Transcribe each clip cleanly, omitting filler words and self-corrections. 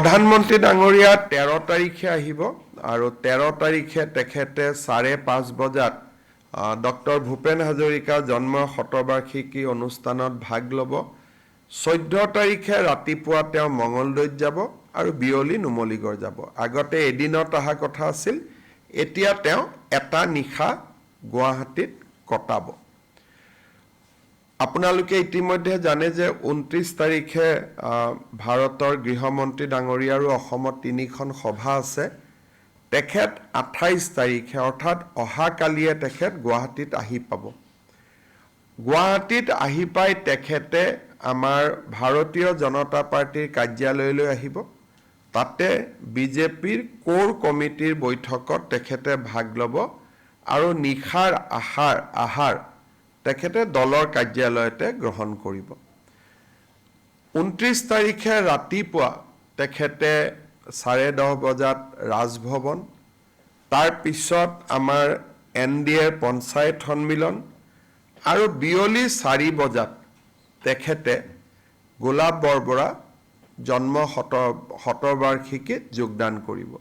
প্ৰধানমন্ত্ৰী ডাঙৰীয়া 13 তাৰিখে আহিব আৰু 13 তাৰিখে তেখেতে 5:30 বজাত ডক্টৰ ভূপেন হাজৰিকা জন্ম শতবাৰ্ষিকী অনুষ্ঠানত ভাগ ল'ব। 14 তাৰিখে ৰাতিপুৱা তেওঁ মঙলদৈত যাব আৰু বিয়লি নুমলীগড় যাব। আগতে এদিনত অহা কথা আছিল, এতিয়া তেওঁ এটা নিশা গুৱাহাটীত কটাব। আপোনালোকে ইতিমধ্যে জানে যে 29 তাৰিখে ভাৰতৰ গৃহমন্ত্ৰী ডাঙৰীয়া আৰু অসমত 3খন সভা আছে। তেখেত 28 তাৰিখে অৰ্থাৎ অহাকালিয়ে তেখেত গুৱাহাটীত আহি পাব। গুৱাহাটীত আহি পাই তেখেতে আমাৰ ভাৰতীয় জনতা পাৰ্টিৰ কাৰ্যালয়লৈ আহিব। তাতে বিজেপিৰ কোৰ কমিটিৰ বৈঠকত তেখেতে ভাগ ল'ব আৰু নিশাৰ আহাৰ তেখেতে দলৰ কাৰ্যালয়তে গ্ৰহণ কৰিব। 29 তাৰিখে ৰাতিপুৱা তেখেতে 10:30 বজাত ৰাজভৱন, তাৰ পিছত আমাৰ NDAৰ পঞ্চায়ত সন্মিলন আৰু বিয়লি 4 বজাত তেখেতে গোলাপ বৰবৰা জন্ম শতবাৰ্ষিকীত যোগদান কৰিব।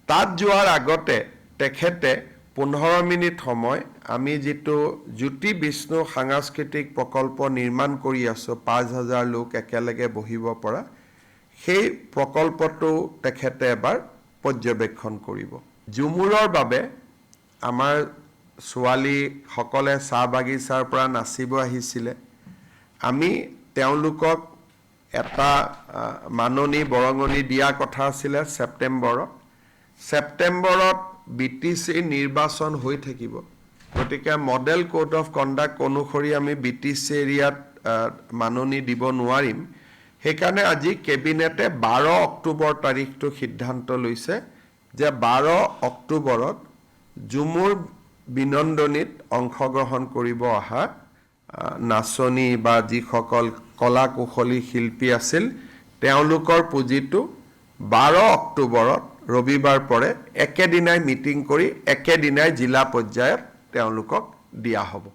তাত যোৱাৰ আগতে তেখেতে 15 মিনিট সময় আমি যিটো জ্যোতি বিষ্ণু সাংস্কৃতিক প্ৰকল্প নিৰ্মাণ কৰি আছোঁ, 5,000 লোক একেলগে বহিব পৰা, সেই প্ৰকল্পটো তেখেতে এবাৰ পৰ্যবেক্ষণ কৰিব। ঝুমুৰৰ বাবে আমাৰ ছোৱালীসকলে চাহ বাগিচাৰ পৰা নাচিব আহিছিলে। আমি তেওঁলোকক এটা মাননি বৰঙণি দিয়া কথা আছিলে ছেপ্টেম্বৰত BTC নিৰ্বাচন হৈ থাকিব। গতিকে মডেল কোড অফ কণ্ডাক্ট অনুসৰি আমি BTC এৰিয়াত মাননি দিব নোৱাৰিম। সেইকাৰণে আজি কেবিনেটে 12 অক্টোবৰ তাৰিখটো সিদ্ধান্ত লৈছে যে 12 অক্টোবৰত ঝুমুৰ বিনন্দনীত অংশগ্ৰহণ কৰিব অহা নাচনী বা যিসকল কলা কুশলী শিল্পী আছিল, তেওঁলোকৰ পুঁজিটো 12 অক্টোবৰত ৰবিবাৰ পৰে একেদিনাই মিটিং কৰি একেদিনাই জিলা পৰ্যায়ত তেওঁলোকক দিয়া হ'ব।